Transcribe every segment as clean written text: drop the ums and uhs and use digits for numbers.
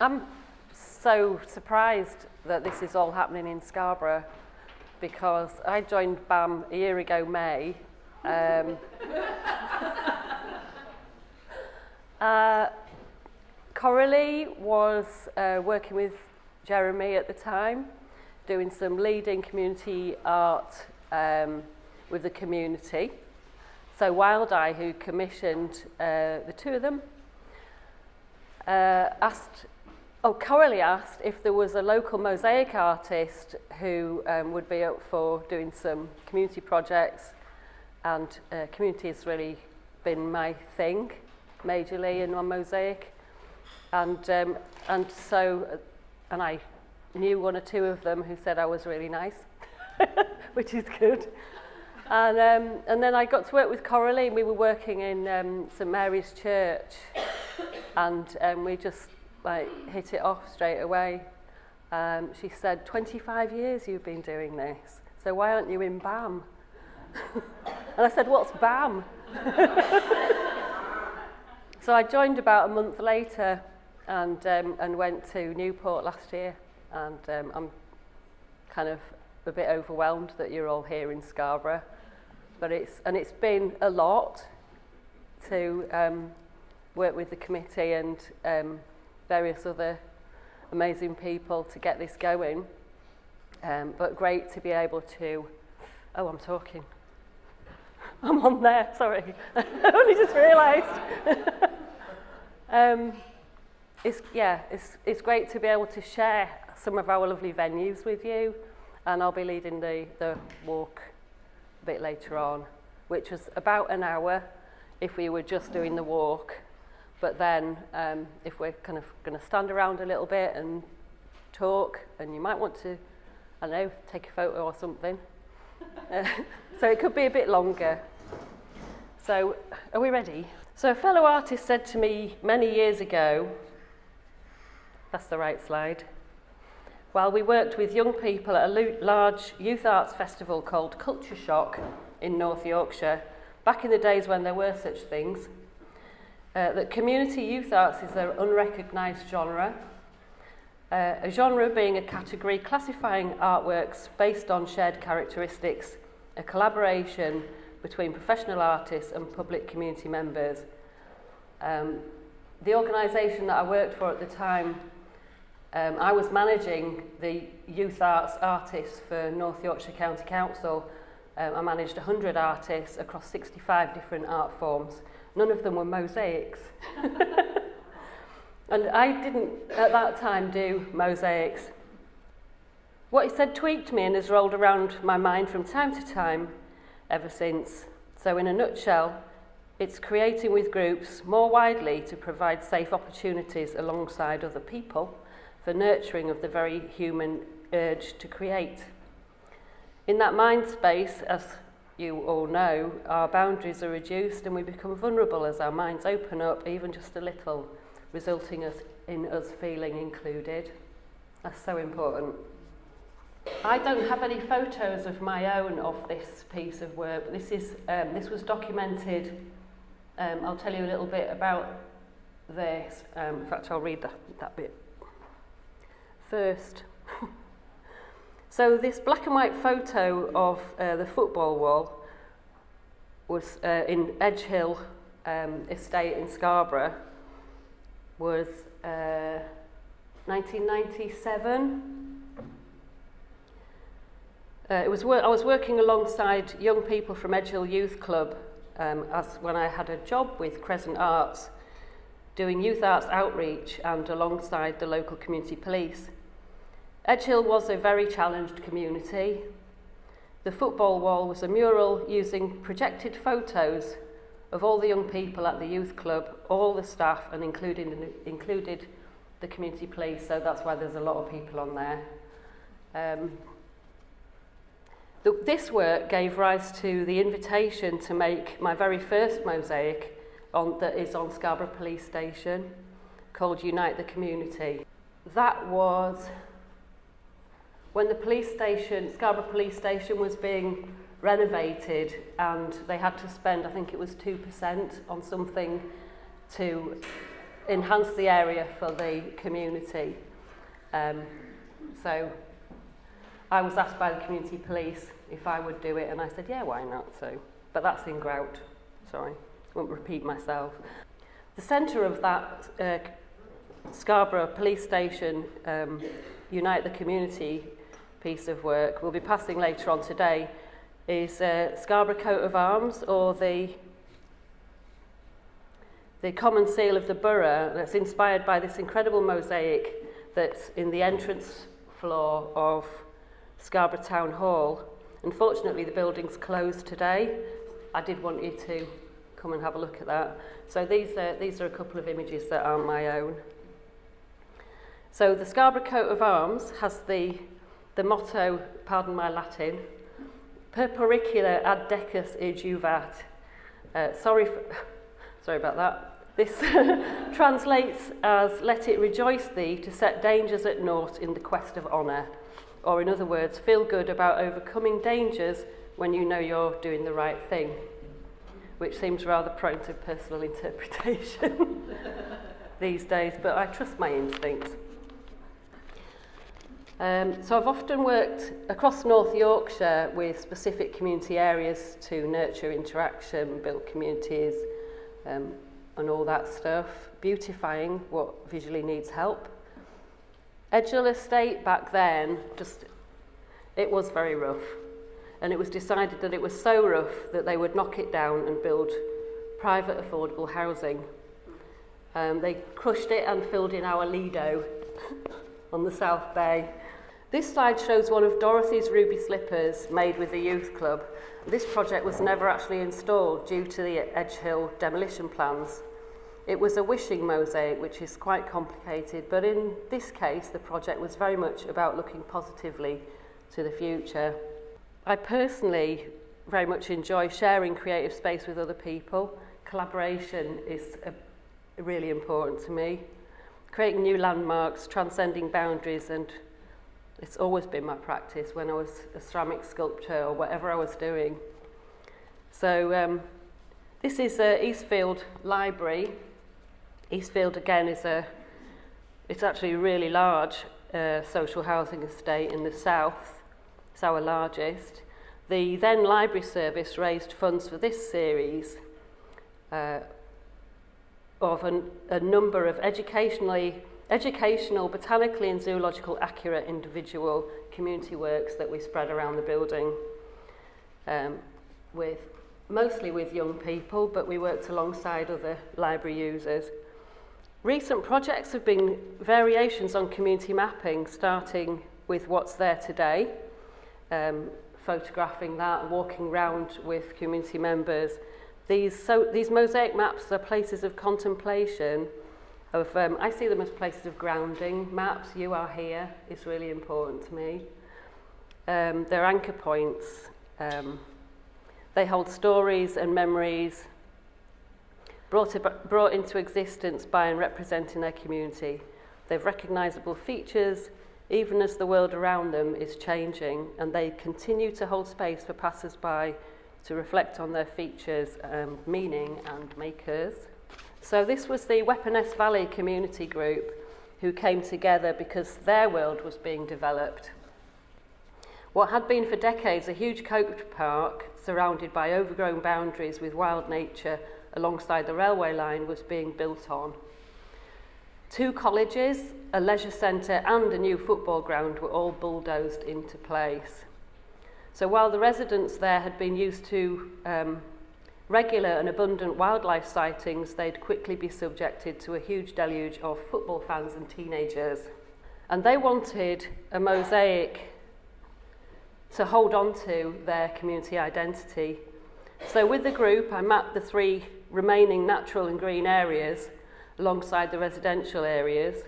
I'm so surprised that this is all happening in Scarborough, because I joined BAMM a year ago, May. Coralie was working with Jeremy at the time, doing some leading community art with the community. So Wild Eye, who commissioned the two of them, Coralie asked if there was a local mosaic artist who would be up for doing some community projects, and community has really been my thing, majorly in on mosaic, and I knew one or two of them who said I was really nice, which is good. And then I got to work with Coralie, and we were working in St Mary's Church, and we just hit it off straight away. She said, 25 years you've been doing this, so why aren't you in BAMM? And I said, what's BAMM? So I joined about a month later and went to Newport last year, and I'm kind of a bit overwhelmed that you're all here in Scarborough, but it's been a lot to work with the committee and various other amazing people to get this going, but great to be able to, I'm talking, I'm on there, sorry, I only just realised. It's great to be able to share some of our lovely venues with you, and I'll be leading the walk a bit later on, which was about an hour if we were just doing the walk. But then if we're kind of going to stand around a little bit and talk, and you might want to, I don't know, take a photo or something. So it could be a bit longer. So are we ready? So a fellow artist said to me many years ago, that's the right slide, while we worked with young people at a large youth arts festival called Culture Shock in North Yorkshire, back in the days when there were such things, that community youth arts is an unrecognised genre, a genre being a category classifying artworks based on shared characteristics, a collaboration between professional artists and public community members. The organisation that I worked for at the time, I was managing the youth arts artists for North Yorkshire County Council. I managed 100 artists across 65 different art forms. None of them were mosaics. And I didn't, at that time, do mosaics. What he said tweaked me and has rolled around my mind from time to time ever since. So in a nutshell, it's creating with groups more widely to provide safe opportunities alongside other people for nurturing of the very human urge to create. In that mind space, as you all know, our boundaries are reduced and we become vulnerable as our minds open up even just a little, resulting in us feeling included. That's so important. I don't have any photos of my own of this piece of work. This was documented. I'll tell you a little bit about this. In fact, I'll read that bit first. So this black and white photo of the football wall was in Edge Hill estate in Scarborough, was 1997. I was working alongside young people from Edge Hill Youth Club when I had a job with Crescent Arts, doing youth arts outreach and alongside the local community police. Edge Hill was a very challenged community. The football wall was a mural using projected photos of all the young people at the youth club, all the staff, and included the community police, so that's why there's a lot of people on there. This work gave rise to the invitation to make my very first mosaic that is on Scarborough Police Station, called Unite the Community. That was when the Scarborough Police Station was being renovated, and they had to spend, I think it was 2% on something to enhance the area for the community. So I was asked by the community police if I would do it, and I said, yeah, why not? So, but that's in Grout. Sorry, won't repeat myself. The centre of that Scarborough police station, Unite the Community piece of work, we'll be passing later on today, is Scarborough coat of arms, or the common seal of the borough, that's inspired by this incredible mosaic that's in the entrance floor of Scarborough Town Hall. Unfortunately, the building's closed today. I did want you to come and have a look at that. So these are a couple of images that aren't my own. So the Scarborough coat of arms has the motto, pardon my Latin, per pericula ad decus iuvat. Sorry about that. This translates as, let it rejoice thee to set dangers at naught in the quest of honour. Or in other words, feel good about overcoming dangers when you know you're doing the right thing, which seems rather prone to personal interpretation these days, but I trust my instincts. So I've often worked across North Yorkshire with specific community areas to nurture interaction, build communities, and all that stuff, beautifying what visually needs help. Edgell Estate back then, it was very rough, and it was decided that it was so rough that they would knock it down and build private affordable housing. They crushed it and filled in our Lido on the South Bay. This slide shows one of Dorothy's ruby slippers made with the youth club. This project was never actually installed due to the Edgehill demolition plans. It was a wishing mosaic, which is quite complicated, but in this case, the project was very much about looking positively to the future. I personally very much enjoy sharing creative space with other people. Collaboration is really important to me. Creating new landmarks, transcending boundaries, and it's always been my practice when I was a ceramic sculptor or whatever I was doing. So this is Eastfield Library. Eastfield again it's actually a really large social housing estate in the south. It's our largest. The then library service raised funds for this series of a number of educational, botanically and zoological accurate individual community works that we spread around the building, mostly with young people, but we worked alongside other library users. Recent projects have been variations on community mapping, starting with what's there today, photographing that, walking around with community members. These mosaic maps are places of contemplation. I see them as places of grounding. Maps, you are here, is really important to me. They're anchor points. They hold stories and memories brought into existence by and representing their community. They've recognisable features, even as the world around them is changing, and they continue to hold space for passers-by to reflect on their features, meaning and makers. So this was the Weponess Valley Community Group who came together because their world was being developed. What had been for decades a huge coach park surrounded by overgrown boundaries with wild nature alongside the railway line was being built on. 2 colleges, a leisure centre and a new football ground were all bulldozed into place. So while the residents there had been used to regular and abundant wildlife sightings, they'd quickly be subjected to a huge deluge of football fans and teenagers. And they wanted a mosaic to hold on to their community identity. So with the group, I mapped the 3 remaining natural and green areas alongside the residential areas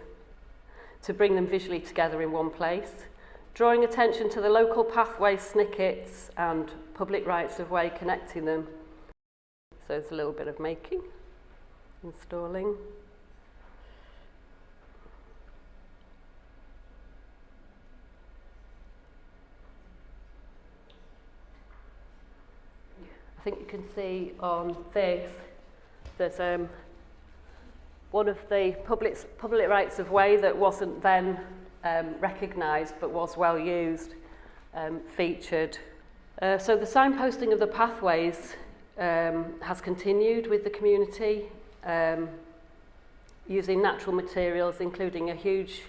to bring them visually together in one place, drawing attention to the local pathway snippets and public rights of way connecting them. So there's a little bit of making, installing. I think you can see on this, there's one of the public rights of way that wasn't then recognised but was well used, featured. So the signposting of the pathways has continued with the community, using natural materials, including a huge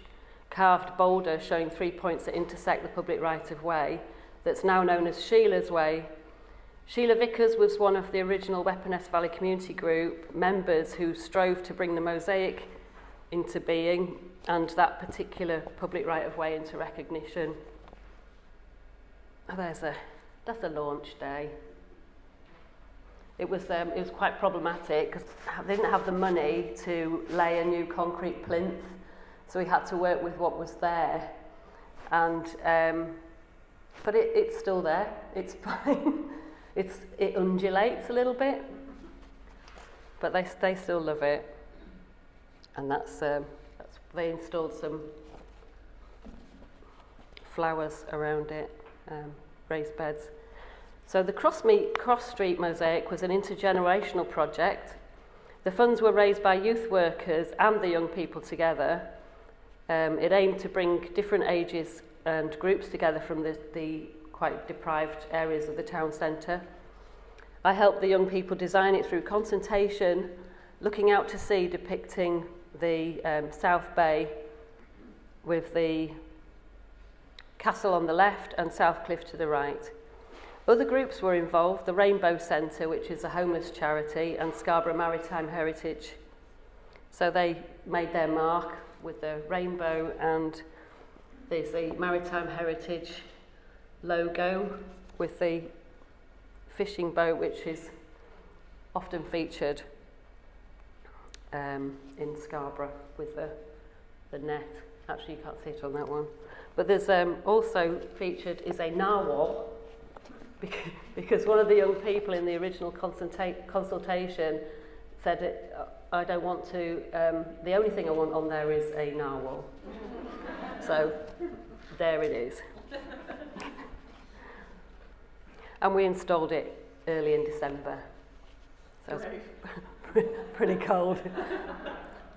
carved boulder showing 3 points that intersect the public right of way, that's now known as Sheila's Way. Sheila Vickers was one of the original Weponess Valley Community Group members who strove to bring the Mosaic into being and that particular public right of way into recognition. Oh, that's a launch day. It was quite problematic because they didn't have the money to lay a new concrete plinth, so we had to work with what was there. And but it's still there. It's fine. It undulates a little bit, but they still love it. And that's they installed some flowers around it, raised beds. So the Cross Street Mosaic was an intergenerational project. The funds were raised by youth workers and the young people together. It aimed to bring different ages and groups together from the quite deprived areas of the town centre. I helped the young people design it through consultation, looking out to sea, depicting the South Bay with the castle on the left and South Cliff to the right. Other groups were involved, the Rainbow Centre, which is a homeless charity, and Scarborough Maritime Heritage. So they made their mark with the rainbow, and there's the Maritime Heritage logo with the fishing boat, which is often featured in Scarborough with the net. Actually, you can't see it on that one. But there's also featured is a narwhal, because one of the young people in the original consultation said, I don't want to, the only thing I want on there is a narwhal. So there it is. And we installed it early in December. So it's pretty cold.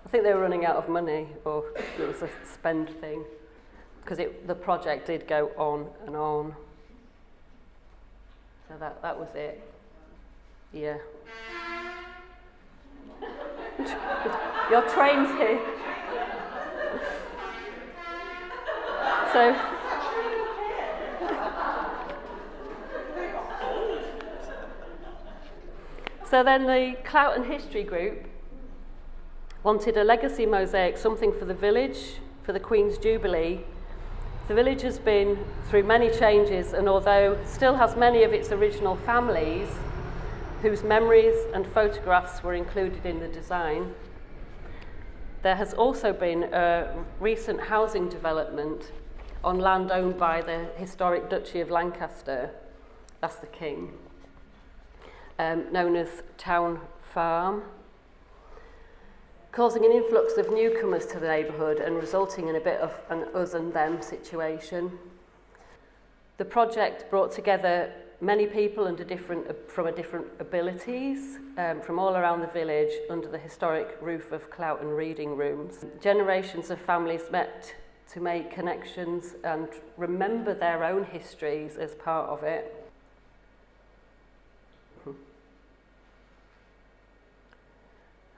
I think they were running out of money, or it was a spend thing, because the project did go on and on. So that was it. Yeah. Your train's here. So then the Cloughton History Group wanted a legacy mosaic, something for the village, for the Queen's Jubilee. The village has been through many changes, and although it still has many of its original families whose memories and photographs were included in the design, there has also been a recent housing development on land owned by the historic Duchy of Lancaster, that's the King, known as Town Farm, causing an influx of newcomers to the neighbourhood and resulting in a bit of an us and them situation. The project brought together many people from different abilities from all around the village under the historic roof of Cloughton reading rooms. Generations of families met to make connections and remember their own histories as part of it.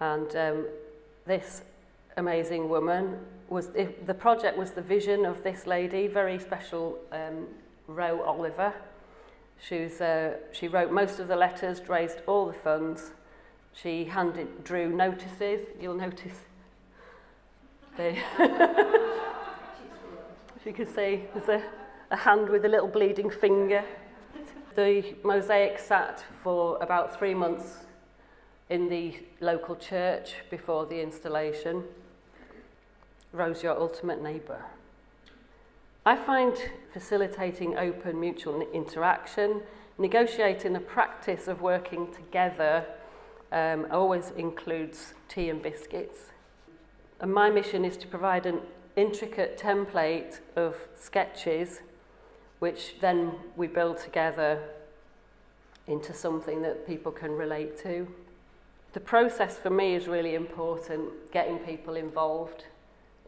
And this amazing woman the project was the vision of this lady, very special, Ro Oliver. She wrote most of the letters, raised all the funds. She drew notices. You'll notice if you can see there's a hand with a little bleeding finger. The mosaic sat for about 3 months in the local church before the installation. Rose, your ultimate neighbour. I find facilitating open mutual interaction, negotiating the practice of working together always includes tea and biscuits. And my mission is to provide an intricate template of sketches which then we build together into something that people can relate to. The process for me is really important. Getting people involved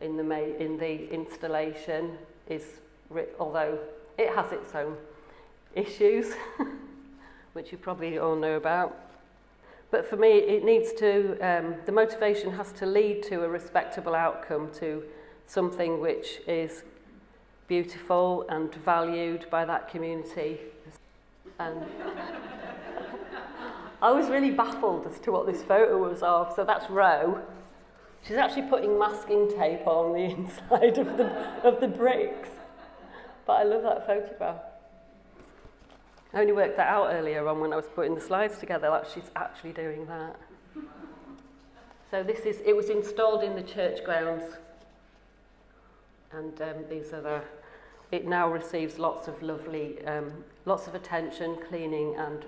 in the installation although it has its own issues, which you probably all know about. But for me, it needs to, the motivation has to lead to a respectable outcome, to something which is beautiful and valued by that community. And I was really baffled as to what this photo was of. So that's Ro. She's actually putting masking tape on the inside of the bricks. But I love that photograph. I only worked that out earlier on when I was putting the slides together, that she's actually doing that. So it was installed in the church grounds. And it now receives lots of lovely, lots of attention, cleaning and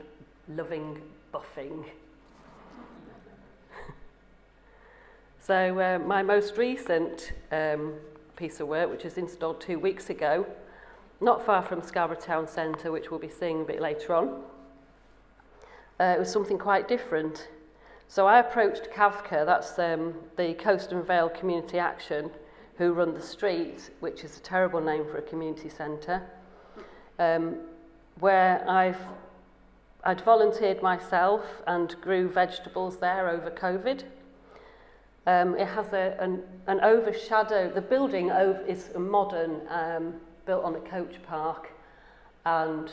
loving buffing. So my most recent piece of work, which was installed 2 weeks ago, not far from Scarborough Town Centre, which we'll be seeing a bit later on, it was something quite different. So I approached CAVCA, that's the Coast and Vale Community Action, who run the street, which is a terrible name for a community centre, where I'd volunteered myself and grew vegetables there over COVID. It has an overshadow. The building is a modern, built on a coach park, and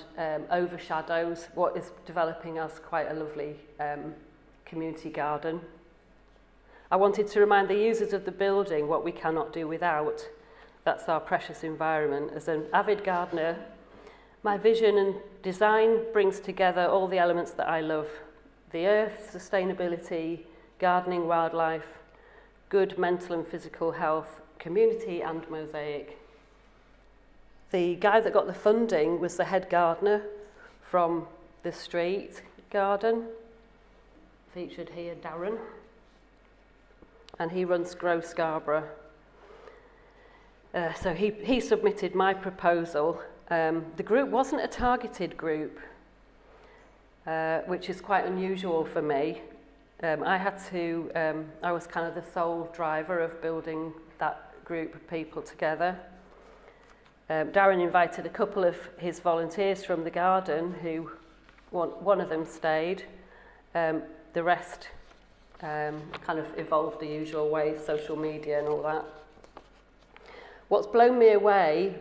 overshadows what is developing as quite a lovely community garden. I wanted to remind the users of the building what we cannot do without. That's our precious environment. As an avid gardener, my vision and design brings together all the elements that I love: the earth, sustainability, gardening, wildlife, good mental and physical health, community and mosaic. The guy that got the funding was the head gardener from the street garden, featured here, Darren, and he runs Grow Scarborough. So he submitted my proposal. The group wasn't a targeted group, which is quite unusual for me. I was kind of the sole driver of building that group of people together. Darren invited a couple of his volunteers from the garden, who one of them stayed. The rest kind of evolved the usual way, social media and all that. What's blown me away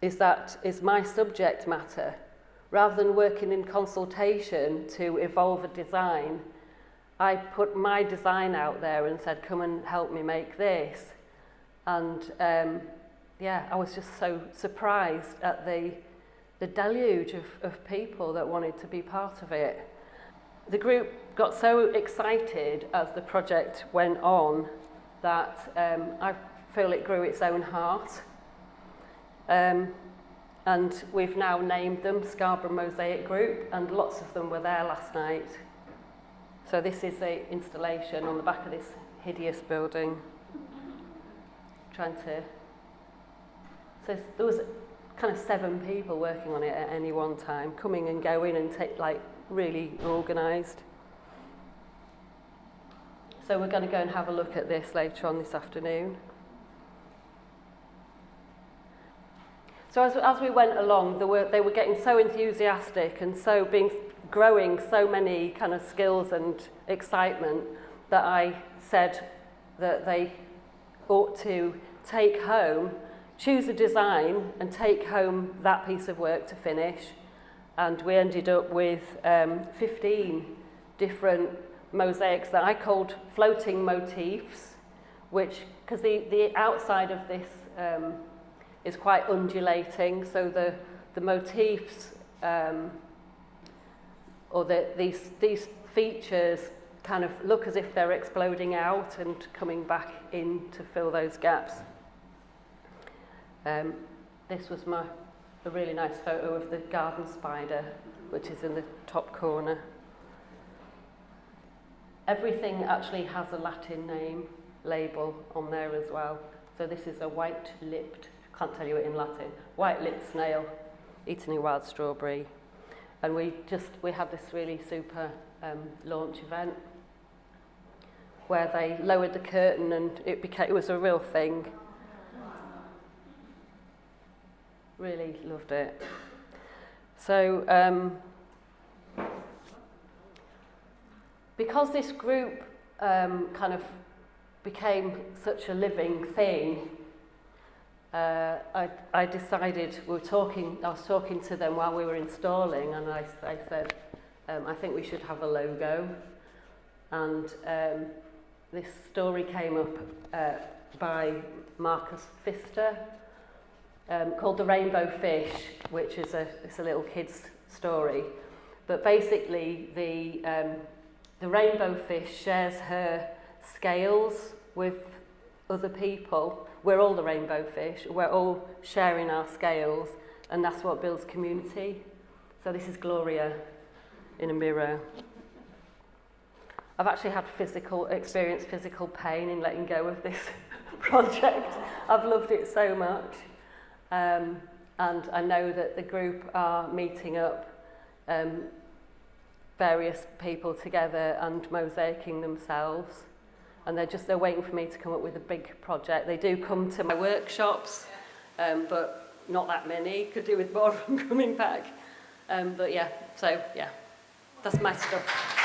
is my subject matter. Rather than working in consultation to evolve a design, I put my design out there and said, come and help me make this. And I was just so surprised at the deluge of people that wanted to be part of it. The group got so excited as the project went on that I feel it grew its own heart. And we've now named them Scarborough Mosaic Group, and lots of them were there last night. So this is the installation on the back of this hideous building. So there was kind of 7 people working on it at any one time, coming and going and really organised. So we're going to go and have a look at this later on this afternoon. So as we went along, they were getting so enthusiastic and growing so many kind of skills and excitement that I said that they ought to choose a design and take home that piece of work to finish. And we ended up with 15 different mosaics that I called floating motifs, because the outside of this is quite undulating, so the motifs these features kind of look as if they're exploding out and coming back in to fill those gaps. This was a really nice photo of the garden spider, which is in the top corner. Everything actually has a Latin name label on there as well. So this is a white-lipped, can't tell you it in Latin, white-lipped snail eating a wild strawberry. And we had this really super launch event where they lowered the curtain and it was a real thing. Really loved it. So because this group kind of became such a living thing, I decided, I was talking to them while we were installing, and I said, I think we should have a logo. And this story came up by Marcus Pfister, called The Rainbow Fish, which is it's a little kid's story. But basically, the rainbow fish shares her scales with other people. We're all the rainbow fish. We're all sharing our scales, and that's what builds community. So this is Gloria in a mirror. I've actually had experienced physical pain in letting go of this project. I've loved it so much. And I know that the group are meeting up various people together and mosaicing themselves. And they're waiting for me to come up with a big project. They do come to my workshops, but not that many. Could do with more of them coming back. But yeah, so yeah, that's my stuff.